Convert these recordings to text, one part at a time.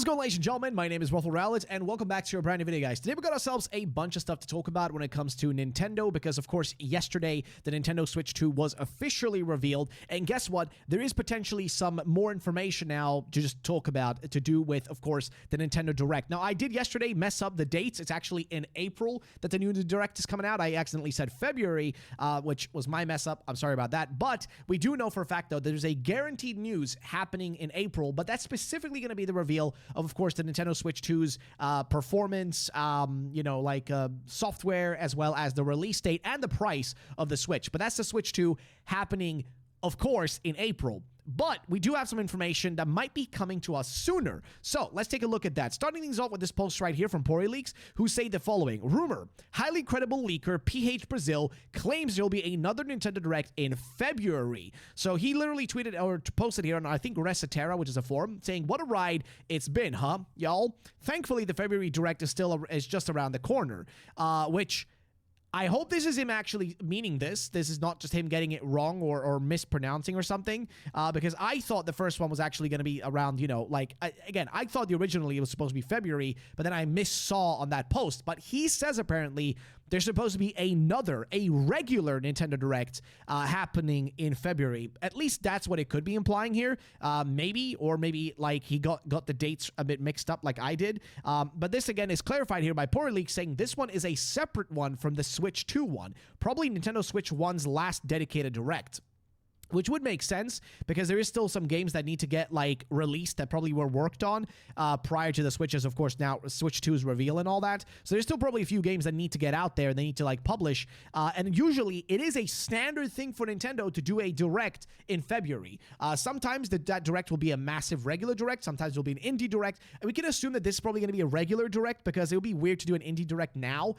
How's it going, ladies and gentlemen? My name is RuffledRowlit, and welcome back to your brand new video, guys. Today we got ourselves a bunch of stuff to talk about when it comes to Nintendo, because of course yesterday the Nintendo Switch 2 was officially revealed, and guess what? There is potentially some more information now to just talk about to do with, of course, the Nintendo Direct. Now, I did yesterday mess up the dates. It's actually in April that the new Direct is coming out. I accidentally said February, which was my mess up. I'm sorry about that, but we do know for a fact, though, there's a guaranteed news happening in April, but that's specifically going to be the reveal of course, the Nintendo Switch 2's performance, software, as well as the release date and the price of the Switch. But that's the Switch 2 happening, of course, in April. But we do have some information that might be coming to us sooner. So let's take a look at that. Starting things off with this post right here from Poryleaks, who say the following. Rumor, highly credible leaker PH Brazil claims there will be another Nintendo Direct in February. So he literally tweeted or posted here on, I think, Resatera, which is a forum, saying, what a ride it's been, huh, y'all? Thankfully, the February Direct is just around the corner, which... I hope this is him actually meaning this. This is not just him getting it wrong or mispronouncing or something, because I thought the first one was actually going to be around, again, I thought originally it was supposed to be February, but then I missaw on that post. But he says apparently there's supposed to be a regular Nintendo Direct happening in February. At least that's what it could be implying here. Maybe like he got the dates a bit mixed up like I did. But this again is clarified here by Poryleaks, saying this one is a separate one from the Switch 2 one, probably Nintendo Switch 1's last dedicated Direct. Which would make sense, because there is still some games that need to get, released that probably were worked on prior to the Switches, of course, now Switch 2's reveal and all that. So there's still probably a few games that need to get out there and they need to, publish. And usually, it is a standard thing for Nintendo to do a Direct in February. Sometimes that Direct will be a massive regular Direct. Sometimes it will be an indie Direct. And we can assume that this is probably going to be a regular Direct, because it would be weird to do an indie Direct now.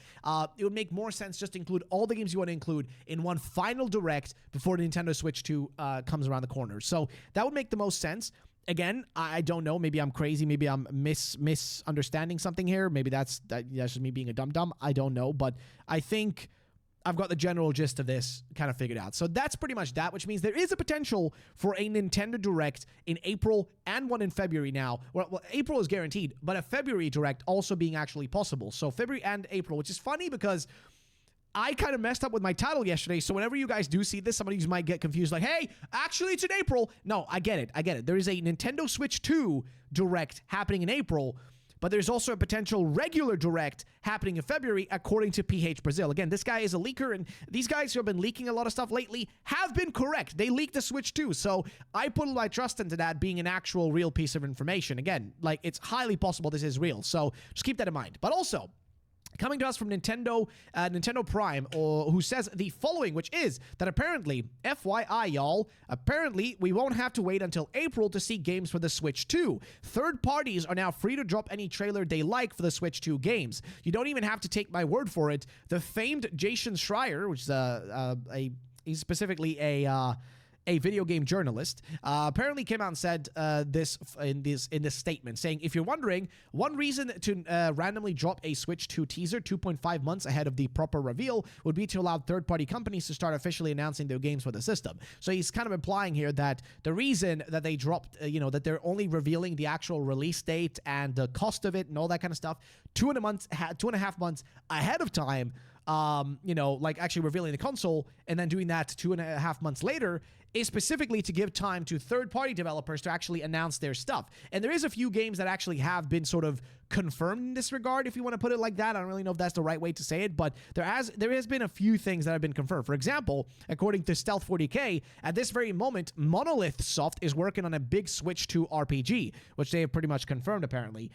It would make more sense just to include all the games you want to include in one final Direct before the Nintendo Switch 2 comes around the corner. So that would make the most sense. Again, I don't know. Maybe I'm crazy. Maybe I'm misunderstanding something here. Maybe that's just me being a dum-dum. I don't know. But I think I've got the general gist of this kind of figured out. So that's pretty much that, which means there is a potential for a Nintendo Direct in April and one in February now. Well, April is guaranteed, but a February Direct also being actually possible. So February and April, which is funny because I kind of messed up with my title yesterday, so whenever you guys do see this, some of you might get confused, like, hey, actually it's in April. No, I get it. There is a Nintendo Switch 2 Direct happening in April, but there's also a potential regular Direct happening in February, according to PH Brazil. Again, this guy is a leaker, and these guys who have been leaking a lot of stuff lately have been correct. They leaked the Switch 2, so I put my trust into that being an actual real piece of information. Again, it's highly possible this is real, so just keep that in mind. But also, coming to us from Nintendo Prime, who says the following, which is that apparently, FYI, y'all, apparently we won't have to wait until April to see games for the Switch 2. Third parties are now free to drop any trailer they like for the Switch 2 games. You don't even have to take my word for it. The famed Jason Schreier, which is he's specifically a video game journalist, apparently came out and said this in this statement, saying, if you're wondering, one reason to randomly drop a Switch 2 teaser 2.5 months ahead of the proper reveal would be to allow third-party companies to start officially announcing their games for the system. So he's kind of implying here that the reason that they dropped, that they're only revealing the actual release date and the cost of it and all that kind of stuff 2.5 months ahead of time, actually revealing the console and then doing that 2.5 months later, is specifically to give time to third-party developers to actually announce their stuff. And there is a few games that actually have been sort of confirmed in this regard, if you want to put it like that. I don't really know if that's the right way to say it, but there has been a few things that have been confirmed. For example, according to Stealth 40K, at this very moment, Monolith Soft is working on a big Switch 2 RPG, which they have pretty much confirmed, apparently.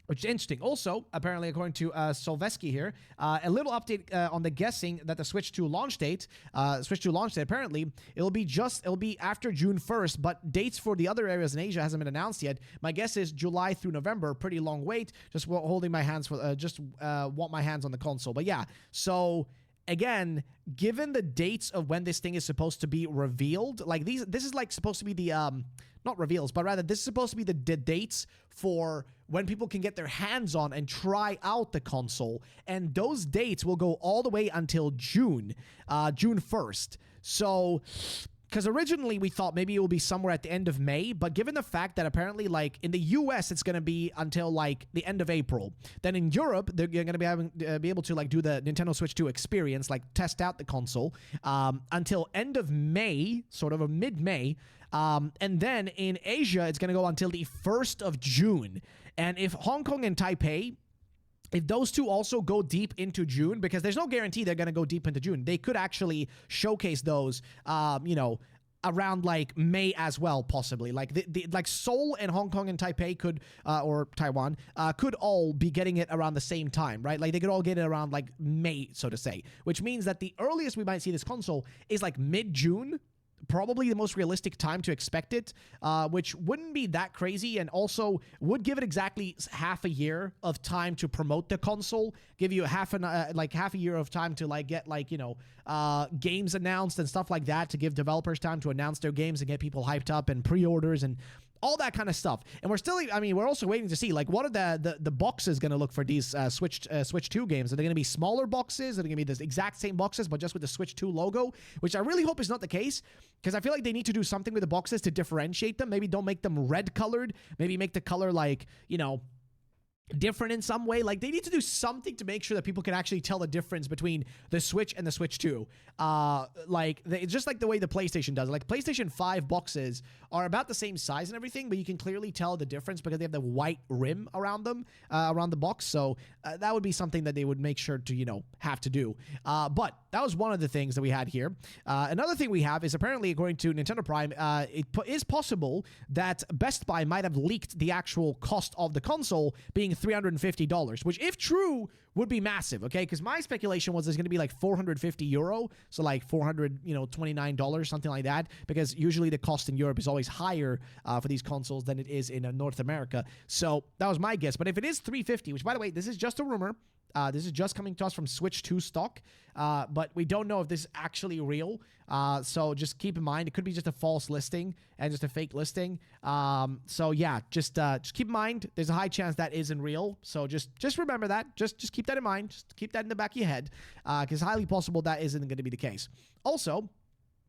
Which is interesting. Also, apparently, according to Solveski here, a little update on the guessing that the Switch 2 launch date, apparently, it'll be after June 1st, but dates for the other areas in Asia hasn't been announced yet. My guess is July through November, pretty long wait. Just holding my hands for, want my hands on the console. But yeah, so again, given the dates of when this thing is supposed to be revealed, this is supposed to be the, not reveals, but rather this is supposed to be the dates for when people can get their hands on and try out the console. And those dates will go all the way until June 1st. So because originally we thought maybe it will be somewhere at the end of May, but given the fact that apparently like in the US it's going to be until like the end of April, then in Europe they're going to be able to like do the Nintendo Switch 2 experience, like test out the console until end of May, sort of a mid-May, and then in Asia it's going to go until the 1st of June. And if Hong Kong and Taipei, if those two also go deep into June, because there's no guarantee they're going to go deep into June, they could actually showcase those, around like May as well, possibly. Like like Seoul and Hong Kong and Taipei could, or Taiwan, could all be getting it around the same time, right? Like they could all get it around like May, so to say, which means that the earliest we might see this console is like mid-June. Probably the most realistic time to expect it, which wouldn't be that crazy, and also would give it exactly half a year of time to promote the console, give you half a year of time to like get like, games announced and stuff like that, to give developers time to announce their games and get people hyped up and pre-orders and all that kind of stuff. And we're still, we're also waiting to see, like, what are the boxes going to look for these Switch 2 games? Are they going to be smaller boxes? Are they going to be the exact same boxes, but just with the Switch 2 logo? Which I really hope is not the case, because I feel like they need to do something with the boxes to differentiate them. Maybe don't make them red-colored. Maybe make the color, like, different in some way. Like, they need to do something to make sure that people can actually tell the difference between the Switch and the Switch 2. It's just like the way the PlayStation does it. Like, PlayStation 5 boxes are about the same size and everything, but you can clearly tell the difference because they have the white rim around them, around the box. So that would be something that they would make sure to, have to do. But that was one of the things that we had here. Another thing we have is, apparently, according to Nintendo Prime, it is possible that Best Buy might have leaked the actual cost of the console being $350, which, if true, would be massive, okay? Because my speculation was there's going to be like 450 euro, so like $429, something like that, because usually the cost in Europe is always higher for these consoles than it is in North America. So that was my guess. But if it is 350, which, by the way, this is just a rumor. This is just coming to us from Switch 2 stock, but we don't know if this is actually real. So just keep in mind, it could be just a false listing and just a fake listing. So yeah, just keep in mind, there's a high chance that isn't real. So just remember that. Just keep that in mind. Just keep that in the back of your head, because it's highly possible that isn't going to be the case. Also,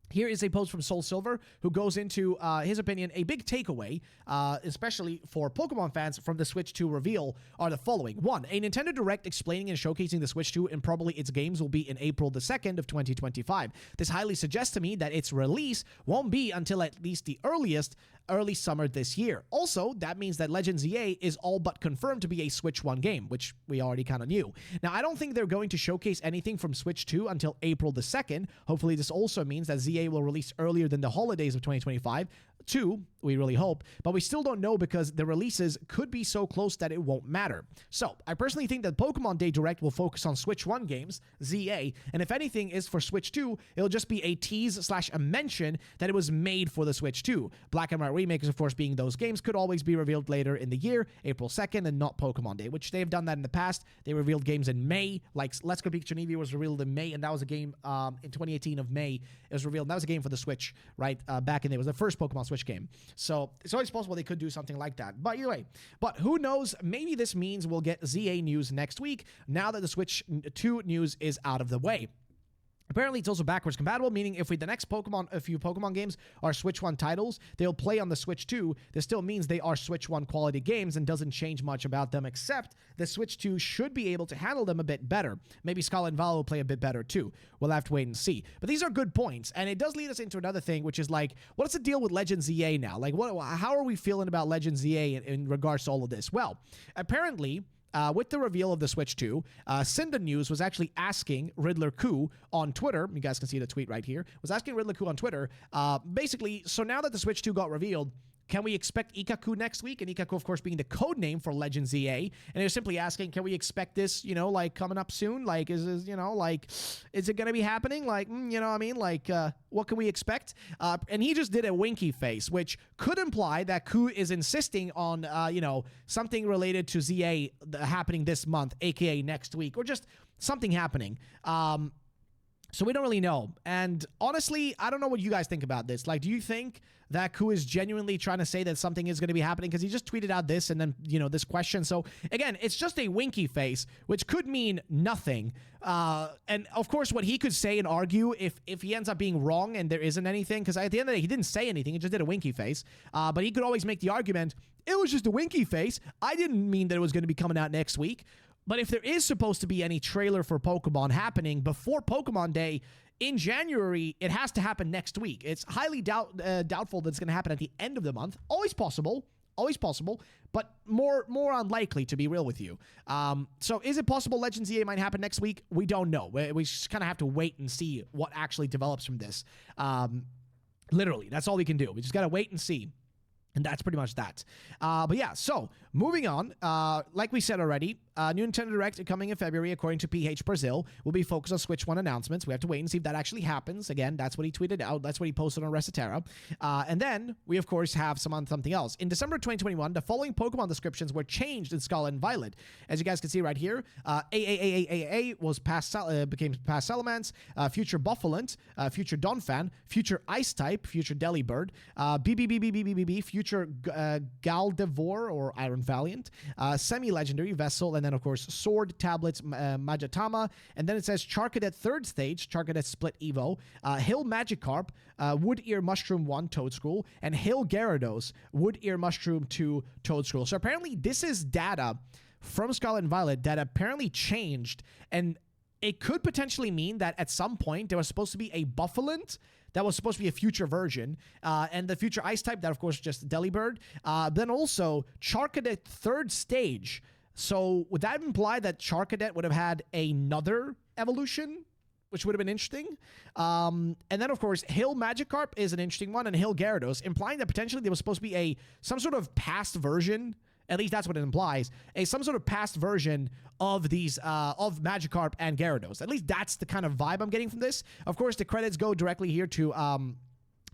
here is a post from Soul Silver, who goes into his opinion. A big takeaway, especially for Pokemon fans, from the Switch 2 reveal are the following. 1. A Nintendo Direct explaining and showcasing the Switch 2 and probably its games will be in April the 2nd of 2025. This highly suggests to me that its release won't be until at least the early summer this year. Also, that means that Legends EA is all but confirmed to be a Switch 1 game, which we already kind of knew. Now, I don't think they're going to showcase anything from Switch 2 until April the 2nd. Hopefully, this also means that ZA will release earlier than the holidays of 2025. 2, we really hope, but we still don't know because the releases could be so close that it won't matter. So, I personally think that Pokemon Day Direct will focus on Switch 1 games, ZA, and if anything is for Switch 2, it'll just be a tease / a mention that it was made for the Switch 2. Black and White remakes, of course, being those games, could always be revealed later in the year, April 2nd, and not Pokemon Day, which they've done that in the past. They revealed games in May, like Let's Go Pikachu and Eevee was revealed in May, and that was a game in 2018 of May. It was revealed, and that was a game for the Switch, right, back in the day. It was the first Pokemon Switch game. So it's always possible they could do something like that. But either way, who knows? Maybe this means we'll get ZA news next week, now that the Switch 2 news is out of the way. Apparently, it's also backwards compatible, meaning if a few Pokemon games are Switch 1 titles, they'll play on the Switch 2. This still means they are Switch 1 quality games and doesn't change much about them, except the Switch 2 should be able to handle them a bit better. Maybe Scarlet and Violet will play a bit better too. We'll have to wait and see. But these are good points, and it does lead us into another thing, which is like, what's the deal with Legends EA now? Like, how are we feeling about Legends EA in regards to all of this? Well, apparently, with the reveal of the Switch 2, Cinda News was actually asking Riddler Koo on Twitter, you guys can see the tweet right here, was asking Riddler Koo on Twitter, basically, so now that the Switch 2 got revealed, can we expect Ikaku next week? And Ikaku, of course, being the code name for Legends EA. And they're simply asking, can we expect this, coming up soon? Like, is it going to be happening? Like, what can we expect? And he just did a winky face, which could imply that Koo is insisting on, something related to ZA happening this month, aka next week, or just something happening. So we don't really know. And honestly, I don't know what you guys think about this. Like, do you think that Ku is genuinely trying to say that something is going to be happening? Because he just tweeted out this and then, you know, this question. So again, it's just a winky face, which could mean nothing. And of course, what he could say and argue if he ends up being wrong and there isn't anything, because at the end of the day, he didn't say anything. He just did a winky face. But he could always make the argument, it was just a winky face. I didn't mean that it was going to be coming out next week. But if there is supposed to be any trailer for Pokemon happening before Pokemon Day in January, it has to happen next week. It's highly doubtful that it's going to happen at the end of the month. Always possible, but more unlikely, to be real with you. So is it possible Legends EA might happen next week? We don't know. We just kind of have to wait and see what actually develops from this. Literally, that's all we can do. We just got to wait and see. And that's pretty much that. But yeah, so moving on, like we said already, new Nintendo Direct coming in February, according to PH Brazil, will be focused on Switch 1 announcements. We have to wait and see if that actually happens. Again, that's what he tweeted out. That's what he posted on Recetera. And then we, of course, have something else. In December 2021, the following Pokemon descriptions were changed in Scarlet and Violet. As you guys can see right here, AAAAAA was became past Salamence, future Buffalant, future Donphan, future Ice-type, future Delibird, BBBBBBB, future Galdevor or Iron Valiant, semi-legendary Vessel, and then of course Sword, Tablets, Magatama, and then it says Charcadet 3rd Stage, Charcadet Split Evo, Hill Magikarp, Wood Ear Mushroom 1 Toadscruel, and Hill Gyarados, Wood Ear Mushroom 2 Toadscruel. So apparently this is data from Scarlet and Violet that apparently changed, and it could potentially mean that at some point there was supposed to be a Buffalant that was supposed to be a future version, and the future Ice-type, that of course just Delibird. Then also Charcadet 3rd Stage. So would that imply that Charcadet would have had another evolution, which would have been interesting? And then of course Hill Magikarp is an interesting one, and Hill Gyarados, implying that potentially there was supposed to be some sort of past version. At least that's what it implies. Some sort of past version of these, of Magikarp and Gyarados. At least that's the kind of vibe I'm getting from this. Of course, the credits go directly here to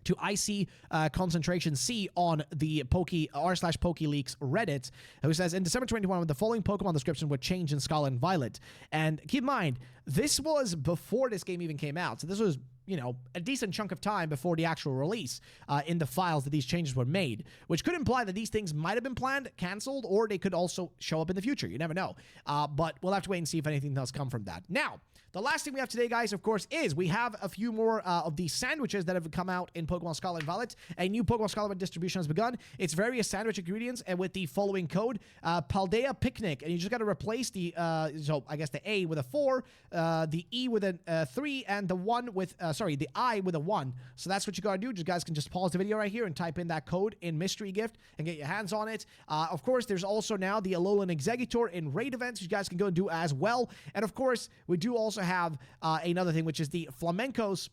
IC Concentration C on the r/PokeLeaks Reddit, who says, in December 2021, the following Pokemon description would change in Scarlet and Violet. And keep in mind, this was before this game even came out. So this was, you know, a decent chunk of time before the actual release in the files that these changes were made, which could imply that these things might have been planned, canceled, or they could also show up in the future. You never know. But we'll have to wait and see if anything does come from that. Now, the last thing we have today, guys, of course, is we have a few more of these sandwiches that have come out in Pokemon Scarlet and Violet. A new Pokemon Scarlet distribution has begun. It's various sandwich ingredients, and with the following code, Paldea Picnic. And you just got to replace the, so I guess the A with a 4, the E with a 3, and the 1 with, the I with a 1. So that's what you got to do. You guys can just pause the video right here and type in that code in Mystery Gift and get your hands on it. Of course, there's also now the Alolan Exeggutor in raid events you guys can go and do as well. And of course, we do also have another thing, which is the Flamencos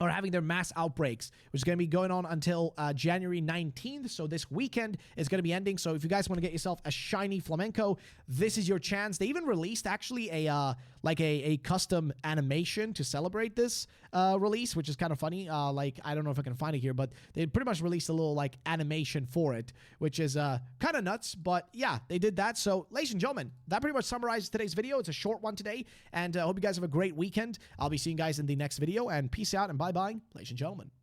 are having their mass outbreaks, which is going to be going on until January 19th. So this weekend is going to be ending. So if you guys want to get yourself a shiny flamenco, this is your chance. They even released actually a custom animation to celebrate this release, which is kind of funny. Like, I don't know if I can find it here, but they pretty much released a little like animation for it, which is kind of nuts. But yeah, they did that. So ladies and gentlemen, that pretty much summarizes today's video. It's a short one today, and I hope you guys have a great weekend. I'll be seeing you guys in the next video, and peace out and bye-bye, ladies and gentlemen.